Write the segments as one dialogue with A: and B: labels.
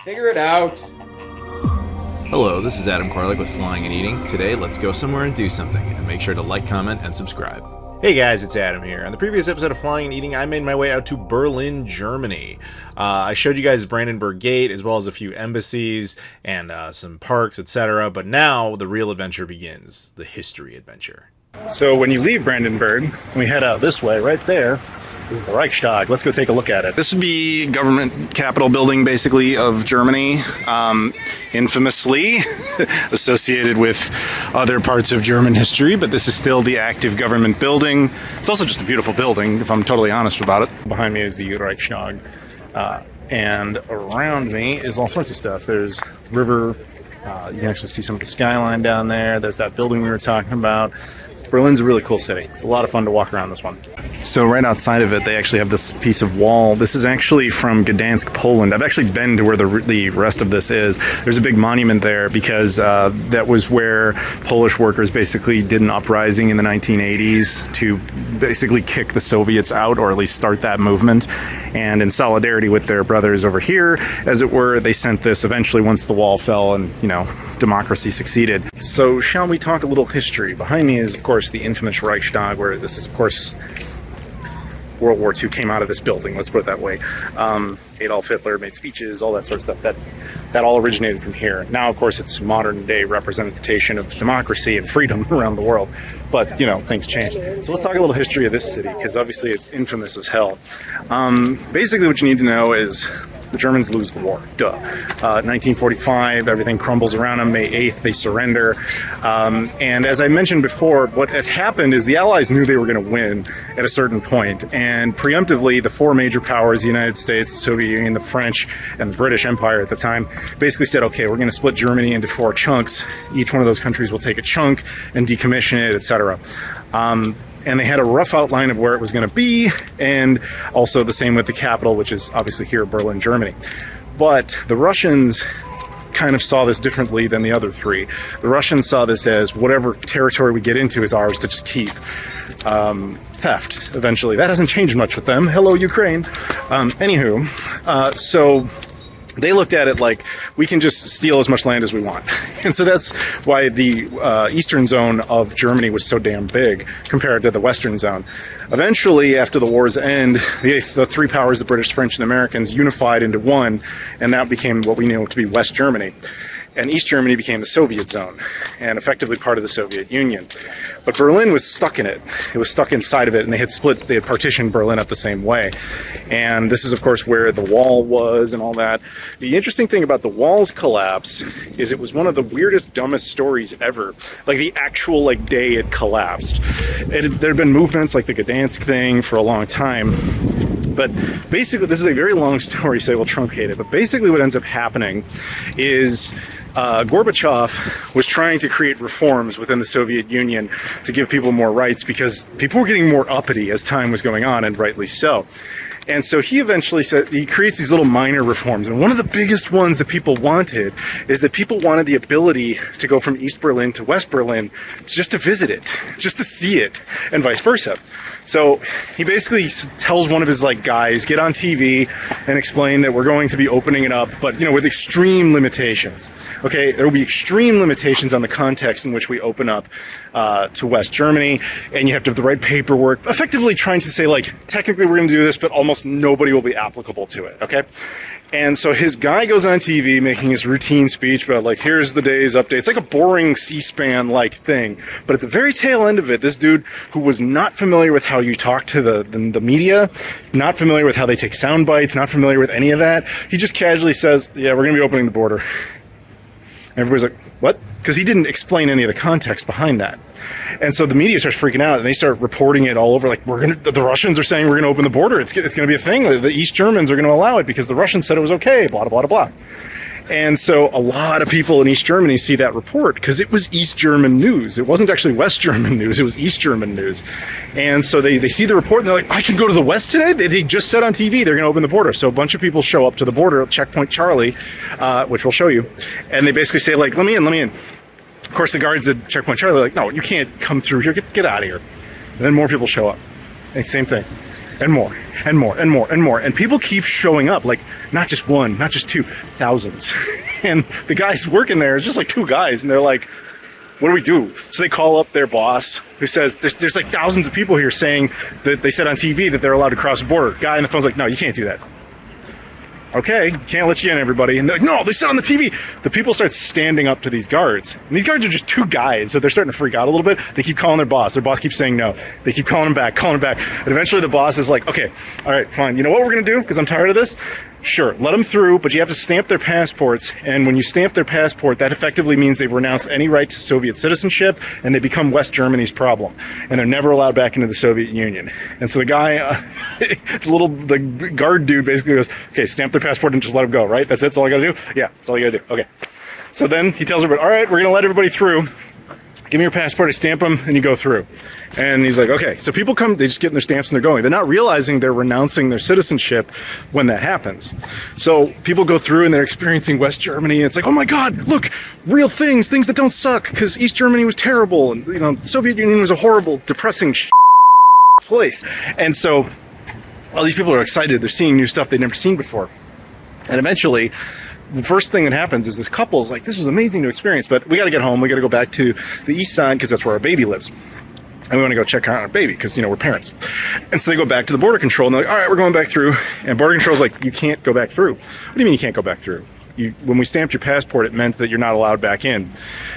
A: Figure it out.
B: Hello, this is Adam Koralik with Flying and Eating. Today, let's go somewhere and do something, and make sure to like, comment, and subscribe.
C: Hey guys, it's Adam here. On the previous episode of Flying and Eating, I made my way out to Berlin, Germany. I showed you guys Brandenburg Gate, as well as a few embassies and some parks, etc. But now, the real adventure begins. The history adventure.
D: So when you leave Brandenburg, we head out this way. Right there is the Reichstag. Let's go take a look at it. This would be government capital building, basically, of Germany. Infamously associated with other parts of German history, but this is still the active government building. It's also just a beautiful building, if I'm totally honest about it. Behind me is the Reichstag, and around me is all sorts of stuff. There's river. You can actually see some of the skyline down there. There's that building we were talking about. Berlin's a really cool city. It's a lot of fun to walk around this one. So right outside of it, they actually have this piece of wall. This is actually from Gdansk, Poland. I've actually been to where the rest of this is. There's a big monument there because that was where Polish workers basically did an uprising in the 1980s to basically kick the Soviets out, or at least start that movement. And in solidarity with their brothers over here, as it were, they sent this eventually once the wall fell and, you know, democracy succeeded. So shall we talk a little history? Behind me is, of course, the infamous Reichstag, where this is, of course, World War II came out of this building, let's put it that way. Adolf Hitler made speeches, all that sort of stuff. That all originated from here. Now, of course, it's modern day representation of democracy and freedom around the world. But, you know, things change. So let's talk a little history of this city, because obviously it's infamous as hell. Basically what you need to know is the Germans lose the war. Duh. 1945, everything crumbles around them. May 8th, they surrender. And as I mentioned before, what had happened is the Allies knew they were going to win at a certain point. And preemptively, the four major powers, the United States, the Soviet Union, the French, and the British Empire at the time, basically said, okay, we're going to split Germany into 4 chunks. Each one of those countries will take a chunk and decommission it, etc. And they had a rough outline of where it was going to be, and also the same with the capital, which is obviously here, Berlin, Germany. But the Russians kind of saw this differently than the other three. The Russians saw this as whatever territory we get into is ours to just keep. Theft, eventually. That hasn't changed much with them. Hello, Ukraine. So they looked at it like, we can just steal as much land as we want. And so that's why the eastern zone of Germany was so damn big compared to the western zone. Eventually, after the war's end, the three powers, the British, French, and Americans, unified into one, and that became what we know to be West Germany. And East Germany became the Soviet zone, and effectively part of the Soviet Union. But Berlin was stuck in it. It was stuck inside of it, and they had partitioned Berlin up the same way. And this is, of course, where the wall was and all that. The interesting thing about the wall's collapse is it was one of the weirdest, dumbest stories ever. Like, the actual, day it collapsed. There had been movements like the Gdansk thing for a long time. But basically, this is a very long story, so I will truncate it. But basically what ends up happening is Gorbachev was trying to create reforms within the Soviet Union to give people more rights, because people were getting more uppity as time was going on, and rightly so. And so he eventually said, he creates these little minor reforms. And one of the biggest ones that people wanted is that people wanted the ability to go from East Berlin to West Berlin just to visit it, just to see it, and vice versa. So he basically tells one of his guys, get on TV and explain that we're going to be opening it up, but with extreme limitations. Okay, there will be extreme limitations on the context in which we open up to West Germany, and you have to have the right paperwork. Effectively trying to say, technically we're going to do this, but almost nobody will be applicable to it. Okay. And so his guy goes on TV making his routine speech about, here's the day's update. It's like a boring C-SPAN-like thing. But at the very tail end of it, this dude who was not familiar with how you talk to the media, not familiar with how they take sound bites, not familiar with any of that, he just casually says, yeah, we're going to be opening the border. Everybody's like, what? Because he didn't explain any of the context behind that. And so the media starts freaking out, and they start reporting it all over. The Russians are saying we're going to open the border. It's going to be a thing. The East Germans are going to allow it because the Russians said it was okay, blah, blah, blah, blah. And so a lot of people in East Germany see that report because it was East German news. It wasn't actually West German news. It was East German news. And so they see the report and they're like, I can go to the West today? They just said on TV they're going to open the border. So a bunch of people show up to the border at Checkpoint Charlie, which we'll show you. And they basically say, let me in. Of course, the guards at Checkpoint Charlie are like, no, you can't come through here. Get out of here. And then more people show up. And same thing. and more and more and more and more, and people keep showing up, like not just one, not just two, thousands. And the guys working there is just like two guys, and they're like, what do we do? So they call up their boss, who says, there's like thousands of people here saying that they said on TV that they're allowed to cross the border. Guy on the phone's like, no, you can't do that. Okay, can't let you in, everybody. And they're like, no, they said on the TV. The people start standing up to these guards. And these guards are just two guys, so they're starting to freak out a little bit. They keep calling their boss. Their boss keeps saying no. They keep calling him back. And eventually the boss is like, okay, all right, fine. You know what we're going to do? Because I'm tired of this. Sure, let them through, but you have to stamp their passports. And when you stamp their passport, that effectively means they've renounced any right to Soviet citizenship, and they become West Germany's problem. And they're never allowed back into the Soviet Union. And so the guy, the guard dude basically goes, okay, stamp their passport and just let them go, right? That's it? That's all I gotta do? Yeah, that's all you gotta do. Okay. So then he tells everybody, all right, we're gonna let everybody through. Give me your passport, I stamp them, and you go through. And he's like, okay. So people come, they just get in their stamps and they're going. They're not realizing they're renouncing their citizenship when that happens. So people go through and they're experiencing West Germany. And it's like, oh my God, look, real things that don't suck, because East Germany was terrible. And, the Soviet Union was a horrible, depressing place. And so all these people are excited. They're seeing new stuff they've never seen before. And eventually, the first thing that happens is this couple's like, this was amazing to experience, but we got to get home. We got to go back to the east side because that's where our baby lives. And we want to go check out our baby because, we're parents. And so they go back to the border control and they're like, all right, we're going back through. And border control's like, you can't go back through. What do you mean you can't go back through? When we stamped your passport, it meant that you're not allowed back in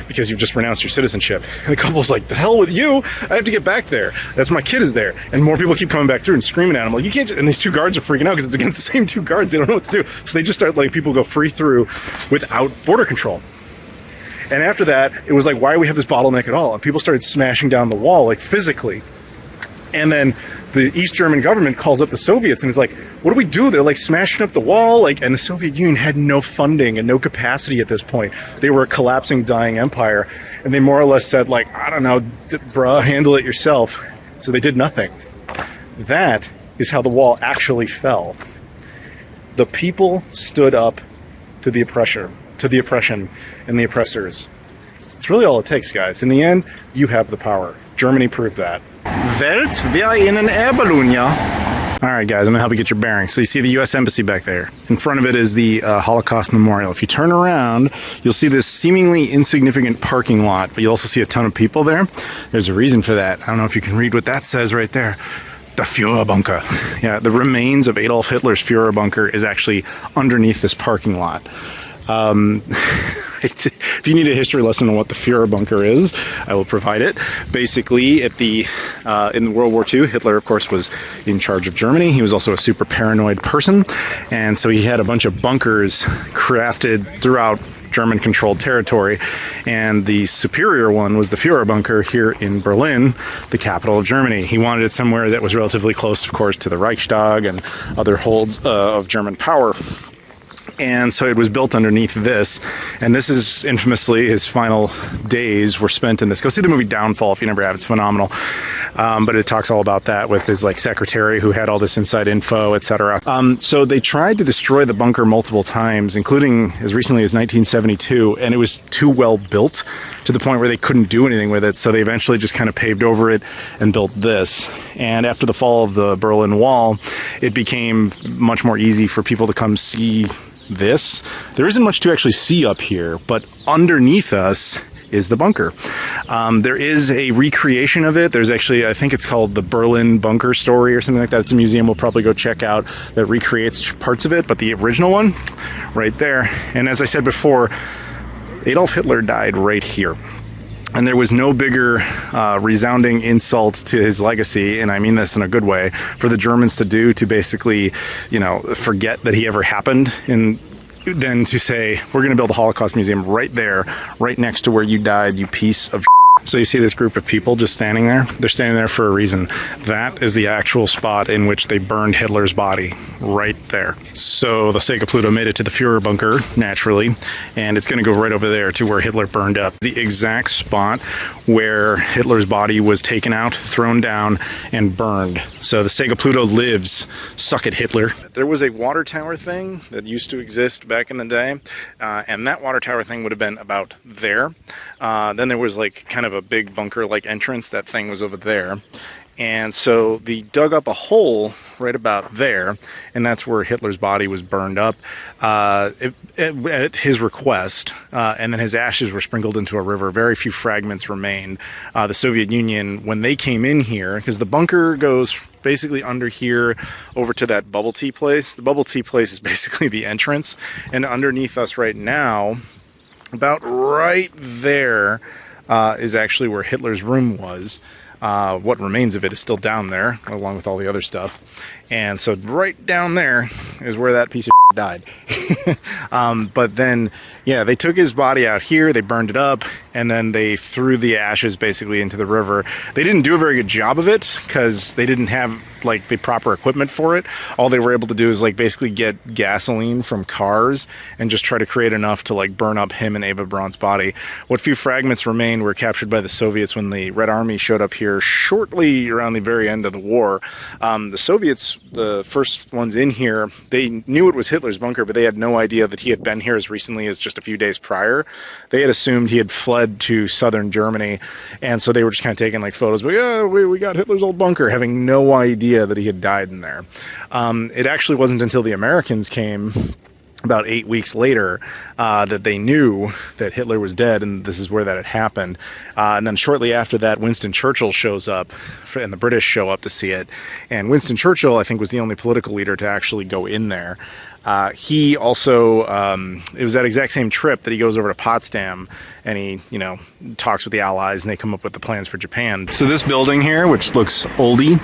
D: because you've just renounced your citizenship. And the couple's like, the hell with you. I have to get back there. That's my kid is there. And more people keep coming back through and screaming at them. Like, you can't. And these two guards are freaking out because it's against the same two guards. They don't know what to do. So they just start letting people go free through without border control. And after that, it was like, why do we have this bottleneck at all? And people started smashing down the wall, like physically. And then the East German government calls up the Soviets and is like, what do we do? They're like smashing up the wall. And the Soviet Union had no funding and no capacity at this point. They were a collapsing, dying empire. And they more or less said, like, I don't know, bruh, handle it yourself. So they did nothing. That is how the wall actually fell. The people stood up to the oppression and the oppressors. It's really all it takes, guys. In the end, you have the power. Germany proved that. Welt, wir in an Airballoon, ja? All right, guys, I'm gonna help you get your bearings. So you see the U.S. Embassy back there. In front of it is the Holocaust Memorial. If you turn around, you'll see this seemingly insignificant parking lot, but you'll also see a ton of people there. There's a reason for that. I don't know if you can read what that says right there. The Führerbunker. Yeah, the remains of Adolf Hitler's Führerbunker is actually underneath this parking lot. If you need a history lesson on what the Führerbunker is, I will provide it. Basically, in World War II, Hitler, of course, was in charge of Germany. He was also a super paranoid person, and so he had a bunch of bunkers crafted throughout German-controlled territory, and the superior one was the Führerbunker here in Berlin, the capital of Germany. He wanted it somewhere that was relatively close, of course, to the Reichstag and other holds of German power. And so it was built underneath this, and this is infamously his final days were spent in this. Go see the movie Downfall if you never have; it's phenomenal. But it talks all about that with his secretary who had all this inside info, etc. So they tried to destroy the bunker multiple times, including as recently as 1972, and it was too well built to the point where they couldn't do anything with it. So they eventually just kind of paved over it and built this. And after the fall of the Berlin Wall, it became much more easy for people to come see this. There isn't much to actually see up here, but underneath us is the bunker. There is a recreation of it. There's actually, I think it's called the Berlin Bunker Story or something like that. It's a museum we'll probably go check out that recreates parts of it, but the original one, right there. And as I said before, Adolf Hitler died right here. And there was no bigger resounding insult to his legacy, and I mean this in a good way, for the Germans to do to basically, forget that he ever happened, and then to say, we're going to build a Holocaust museum right there, right next to where you died, you piece of shit. So you see this group of people just standing there? They're standing there for a reason. That is the actual spot in which they burned Hitler's body, right there. So the Sega Pluto made it to the Führerbunker, naturally, and it's going to go right over there to where Hitler burned up. The exact spot where Hitler's body was taken out, thrown down, and burned. So the Sega Pluto lives. Suck it, Hitler. There was a water tower thing that used to exist back in the day, and that water tower thing would have been about there. Then there was kind of a big bunker-like entrance. That thing was over there. And so they dug up a hole right about there, and that's where Hitler's body was burned up at his request, and then his ashes were sprinkled into a river. Very few fragments remain. The Soviet Union, when they came in here, because the bunker goes basically under here over to that bubble tea place. The bubble tea place is basically the entrance, and underneath us right now, about right there, is actually where Hitler's room was. What remains of it is still down there, along with all the other stuff. And so right down there is where that piece of died. But then, yeah, they took his body out here, they burned it up, and then they threw the ashes basically into the river. They didn't do a very good job of it because they didn't have like the proper equipment for it. All they were able to do is like basically get gasoline from cars and just try to create enough to like burn up him and Eva Braun's body. What few fragments remained were captured by the Soviets when the Red Army showed up here shortly around the very end of the war. The Soviets, the first ones in here, they knew it was Hitler's bunker, but they had no idea that he had been here as recently as just a few days prior. They had assumed he had fled to southern Germany, and so they were just kind of taking like photos, but yeah, we got Hitler's old bunker, having no idea that he had died in there. It actually wasn't until the Americans came about 8 weeks later that they knew that Hitler was dead, and this is where that had happened. And then shortly after that, Winston Churchill shows up, and the British show up to see it. And Winston Churchill, I think, was the only political leader to actually go in there. He also, it was that exact same trip that he goes over to Potsdam, and he, you know, talks with the Allies, and they come up with the plans for Japan. So this building here, which looks oldie,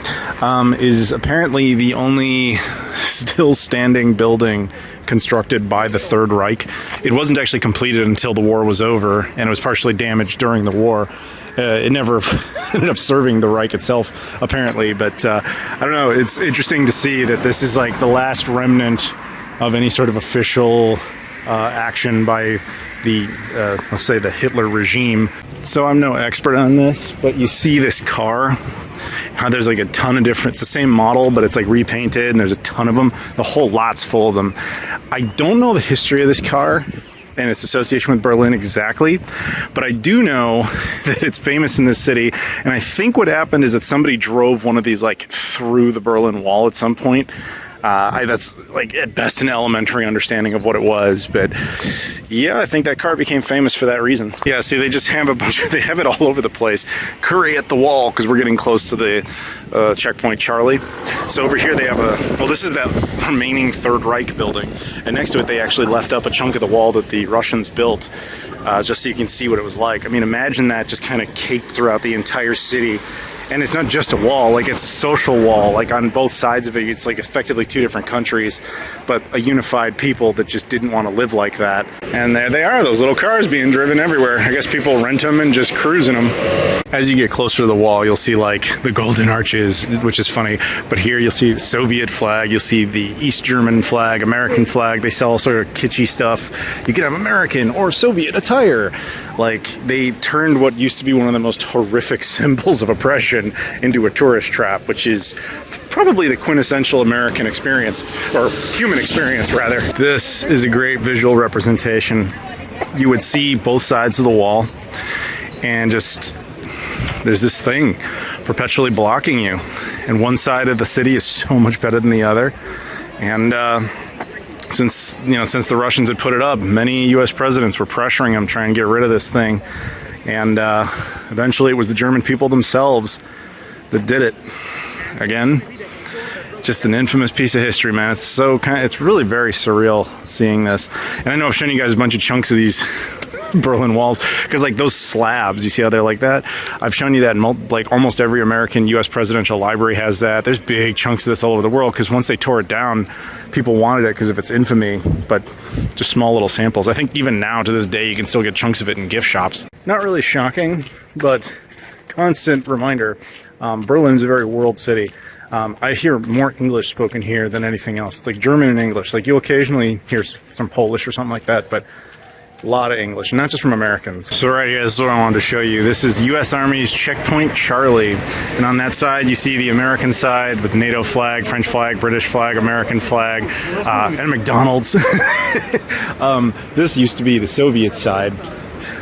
D: is apparently the only still standing building constructed by the Third Reich. It wasn't actually completed until the war was over, and it was partially damaged during the war. It never ended up serving the Reich itself, apparently, but I don't know, it's interesting to see that this is like the last remnant of any sort of official action by the, let's say, the Hitler regime. So I'm no expert on this, but you see this car, how there's like a ton of different, it's the same model, but it's like repainted, and there's a ton of them. The whole lot's full of them. I don't know the history of this car and its association with Berlin exactly, but I do know that it's famous in this city, and I think what happened is that somebody drove one of these like through the Berlin Wall at some point. That's like at best an elementary understanding of what it was, but yeah, I think that car became famous for that reason. Yeah, see, they just have a bunch of, they have it all over the place. Curry at the wall, because we're getting close to the checkpoint Charlie. So over here they have well, this is that remaining Third Reich building, and next to it they actually left up a chunk of the wall that the Russians built, just so you can see what it was like. I mean, imagine that just kind of caked throughout the entire city. And it's not just a wall, like it's a social wall, like on both sides of it, it's like effectively two different countries, but a unified people that just didn't want to live like that. And there they are, those little cars being driven everywhere. I guess people rent them and just cruise in them. As you get closer to the wall, you'll see like the golden arches, which is funny, but here you'll see the Soviet flag, you'll see the East German flag, American flag, they sell all sort of kitschy stuff. You can have American or Soviet attire. Like, they turned what used to be one of the most horrific symbols of oppression into a tourist trap, which is probably the quintessential American experience, or human experience rather. This is a great visual representation. You would see both sides of the wall, and just there's this thing perpetually blocking you, and one side of the city is so much better than the other. And since the Russians had put it up, many U.S. presidents were pressuring them, trying to get rid of this thing. And eventually it was the German people themselves that did it. Again, just an infamous piece of history, man. It's so it's really very surreal seeing this. And I know I've shown you guys a bunch of chunks of these Berlin walls, because like those slabs, you see how they're like that? I've shown you that in like almost every American U.S. presidential library has that. There's big chunks of this all over the world, because once they tore it down, people wanted it because of its infamy, but just small little samples. I think even now to this day you can still get chunks of it in gift shops. Not really shocking, but constant reminder. Berlin's a very world city. I hear more English spoken here than anything else. It's like German and English. Like, you'll occasionally hear some Polish or something like that, but a lot of English, not just from Americans. So right here, this is what I wanted to show you. This is U.S. Army's Checkpoint Charlie. And on that side, you see the American side with NATO flag, French flag, British flag, American flag, and McDonald's. This used to be the Soviet side.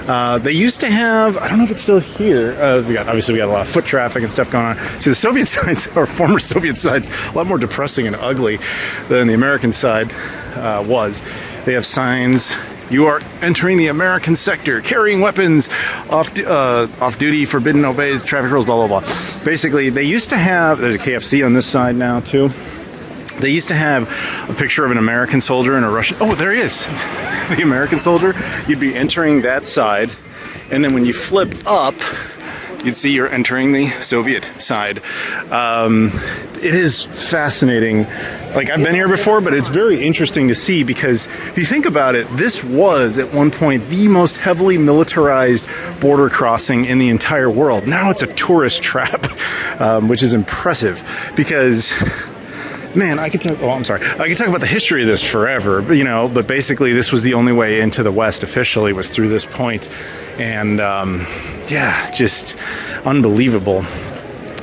D: They used to have, I don't know if it's still here, obviously we got a lot of foot traffic and stuff going on. See, the Soviet sides, or former Soviet sides, a lot more depressing and ugly than the American side was. They have signs, "You are entering the American sector, carrying weapons, off duty, forbidden, obeys traffic rules, blah, blah, blah." Basically, they used to have, there's a KFC on this side now too. They used to have a picture of an American soldier and a Russian, oh, there he is, the American soldier. You'd be entering that side, and then when you flip up, you'd see you're entering the Soviet side. It is fascinating. Like, I've been here before, but it's very interesting to see because if you think about it, this was at one point the most heavily militarized border crossing in the entire world. Now it's a tourist trap, which is impressive because, man, I could talk. Oh, I'm sorry. I could talk about the history of this forever, but, you know. But basically, this was the only way into the West officially was through this point, and yeah, just unbelievable.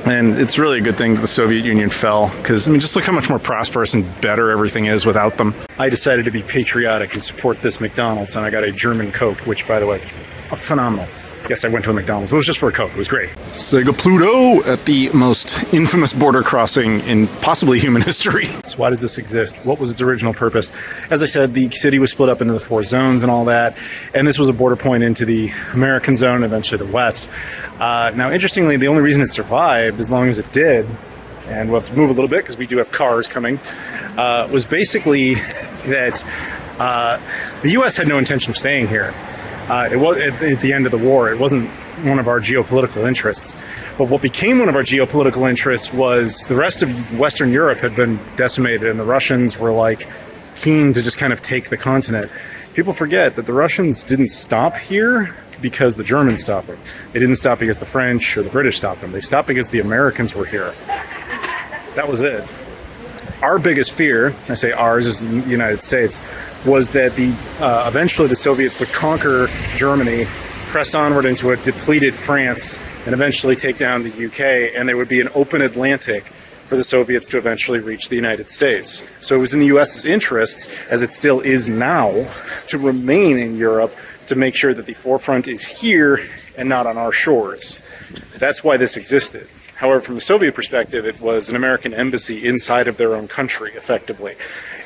D: And it's really a good thing that the Soviet Union fell, because, I mean, just look how much more prosperous and better everything is without them. I decided to be patriotic and support this McDonald's, and I got a German Coke, which, by the way, is phenomenal. Yes, I went to a McDonald's, but it was just for a Coke. It was great. Sega Pluto at the most infamous border crossing in possibly human history. So why does this exist? What was its original purpose? As I said, the city was split up into the 4 zones and all that, and this was a border point into the American zone, eventually the West. Now, interestingly, the only reason it survived as long as it did, and we'll have to move a little bit because we do have cars coming, was basically that the U.S. had no intention of staying here. It was at the end of the war. It wasn't one of our geopolitical interests. But what became one of our geopolitical interests was the rest of Western Europe had been decimated, and the Russians were like keen to just kind of take the continent. People forget that the Russians didn't stop here because the Germans stopped them. They didn't stop because the French or the British stopped them. They stopped because the Americans were here. That was it. Our biggest fear, I say ours as the United States, was that eventually the Soviets would conquer Germany, press onward into a depleted France, and eventually take down the UK, and there would be an open Atlantic for the Soviets to eventually reach the United States. So it was in the US's interests, as it still is now, to remain in Europe to make sure that the forefront is here and not on our shores. That's why this existed. However, from the Soviet perspective, it was an American embassy inside of their own country, effectively.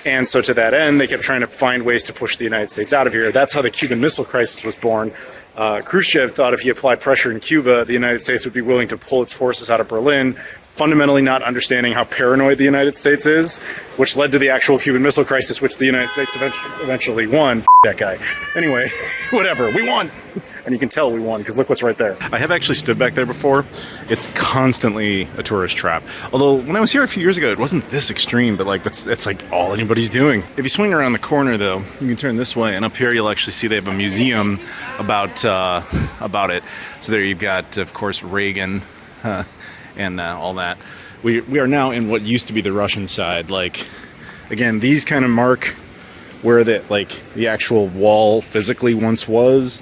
D: And so to that end, they kept trying to find ways to push the United States out of here. That's how the Cuban Missile Crisis was born. Khrushchev thought if he applied pressure in Cuba, the United States would be willing to pull its forces out of Berlin, fundamentally not understanding how paranoid the United States is, which led to the actual Cuban Missile Crisis, which the United States eventually won. That guy. Anyway, whatever. We won. And you can tell we won, because look what's right there. I have actually stood back there before. It's constantly a tourist trap. Although, when I was here a few years ago, it wasn't this extreme, but like it's like all anybody's doing. If you swing around the corner, though, you can turn this way, and up here you'll actually see they have a museum about it. So there you've got, of course, Reagan and all that. We are now in what used to be the Russian side. Like, again, these kind of mark where the actual wall physically once was.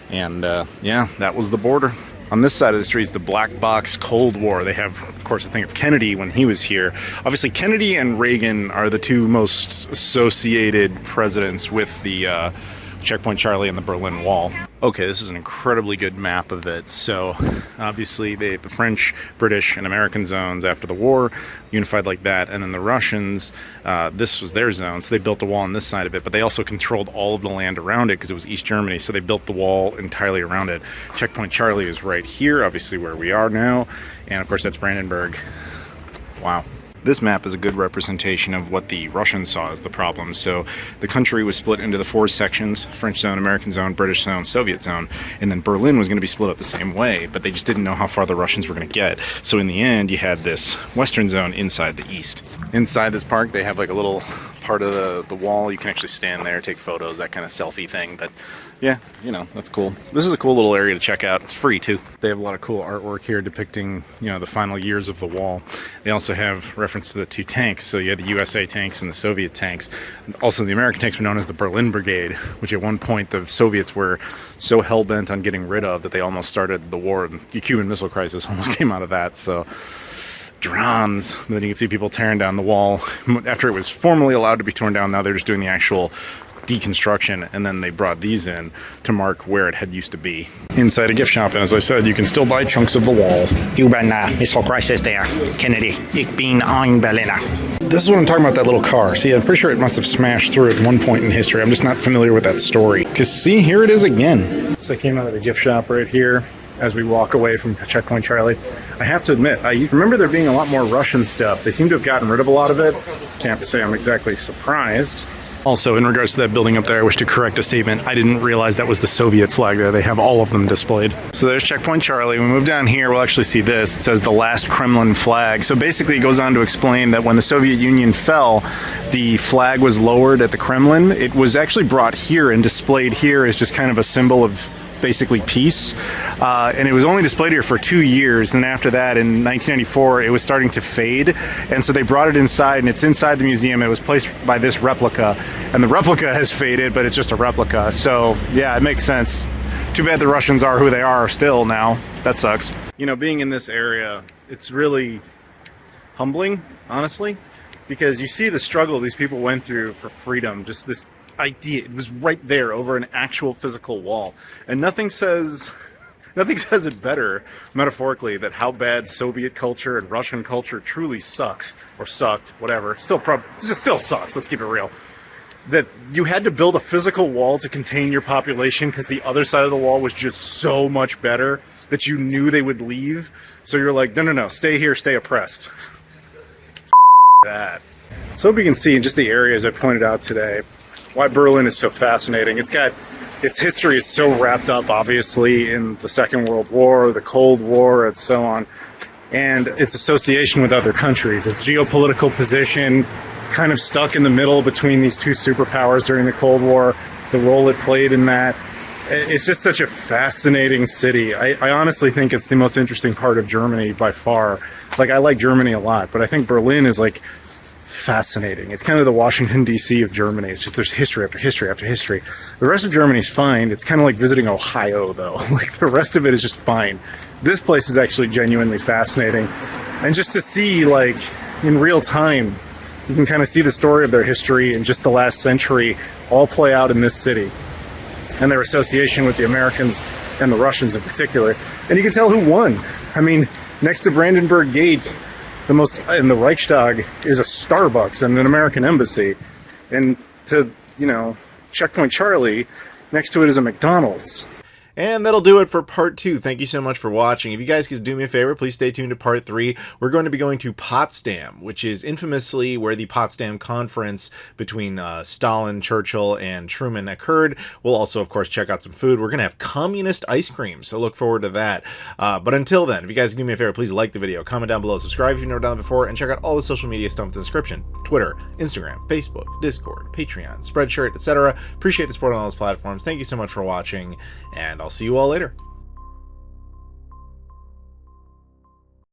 D: And yeah, that was the border. On this side of the street is the Black Box Cold War. They have, of course, a thing of Kennedy when he was here. Obviously, Kennedy and Reagan are the two most associated presidents with the Checkpoint Charlie and the Berlin Wall. Okay, this is an incredibly good map of it. So, obviously, the French, British, and American zones after the war unified like that, and then the Russians, this was their zone, so they built a wall on this side of it, but they also controlled all of the land around it because it was East Germany, so they built the wall entirely around it. Checkpoint Charlie is right here, obviously where we are now, and of course that's Brandenburg. Wow. This map is a good representation of what the Russians saw as the problem. So the country was split into the 4 sections: French zone, American zone, British zone, Soviet zone, and then Berlin was going to be split up the same way, but they just didn't know how far the Russians were going to get. So in the end, you had this Western zone inside the East. Inside this park, they have like a little part of the wall. You can actually stand there, take photos, that kind of selfie thing, but yeah, you know, that's cool. This is a cool little area to check out. It's free too. They have a lot of cool artwork here depicting, you know, the final years of the wall. They also have reference to the 2 tanks. So you had the USA tanks and the Soviet tanks. Also, the American tanks were known as the Berlin Brigade, which at one point the Soviets were so hell-bent on getting rid of that they almost started the war. The Cuban Missile Crisis almost came out of that. So drones. Then you can see people tearing down the wall. After it was formally allowed to be torn down, now they're just doing the actual deconstruction, and then they brought these in to mark where it had used to be. Inside a gift shop, and as I said, you can still buy chunks of the wall.
A: U ben misselkruis there, Kennedy. Ik ben een Berliner.
D: This is what I'm talking about, that little car. See, I'm pretty sure it must have smashed through at one point in history. I'm just not familiar with that story. Because see, here it is again. So I came out of the gift shop right here as we walk away from Checkpoint Charlie. I have to admit, I remember there being a lot more Russian stuff. They seem to have gotten rid of a lot of it. Can't say I'm exactly surprised. Also, in regards to that building up there, I wish to correct a statement. I didn't realize that was the Soviet flag there. They have all of them displayed. So there's Checkpoint Charlie. We move down here, we'll actually see this. It says the last Kremlin flag. So basically it goes on to explain that when the Soviet Union fell, the flag was lowered at the Kremlin. It was actually brought here and displayed here as just kind of a symbol of basically peace, and it was only displayed here for 2 years, and after that in 1994 it was starting to fade, and so they brought it inside, and it's inside the museum. It was placed by this replica, and the replica has faded, but it's just a replica. So yeah, it makes sense. Too bad the Russians are who they are still now. That sucks. You know, being in this area, it's really humbling, honestly, because you see the struggle these people went through for freedom. Just this idea, it was right there over an actual physical wall, and nothing says it better, metaphorically, that how bad Soviet culture and Russian culture truly sucks, or sucked, whatever. Still sucks. Let's keep it real. That you had to build a physical wall to contain your population because the other side of the wall was just so much better that you knew they would leave. So you're like, no, stay here, stay oppressed. That. So hope you can see in just the areas I pointed out today why Berlin is so fascinating. Its history is so wrapped up, obviously, in the Second World War, the Cold War, and so on, and its association with other countries, its geopolitical position, kind of stuck in the middle between these two superpowers during the Cold War, the role it played in that. It's just such a fascinating city. I honestly think it's the most interesting part of Germany by far. Like, I like Germany a lot, but I think Berlin is like fascinating. It's kind of the Washington, D.C. of Germany. It's just there's history after history after history. The rest of Germany's fine. It's kind of like visiting Ohio, though. Like, the rest of it is just fine. This place is actually genuinely fascinating. And just to see, like, in real time, you can kind of see the story of their history in just the last century all play out in this city, and their association with the Americans and the Russians in particular. And you can tell who won. I mean, next to Brandenburg Gate, the most in the Reichstag is a Starbucks and an American embassy, and to, you know, Checkpoint Charlie, next to it is a McDonald's.
C: And that'll do it for part 2. Thank you so much for watching. If you guys could do me a favor, please stay tuned to part 3. We're going to be going to Potsdam, which is infamously where the Potsdam Conference between Stalin, Churchill, and Truman occurred. We'll also, of course, check out some food. We're going to have communist ice cream, so look forward to that. But until then, if you guys can do me a favor, please like the video, comment down below, subscribe if you've never done it before, and check out all the social media stuff in the description. Twitter, Instagram, Facebook, Discord, Patreon, Spreadshirt, etc. Appreciate the support on all those platforms. Thank you so much for watching, and I'll see you all later.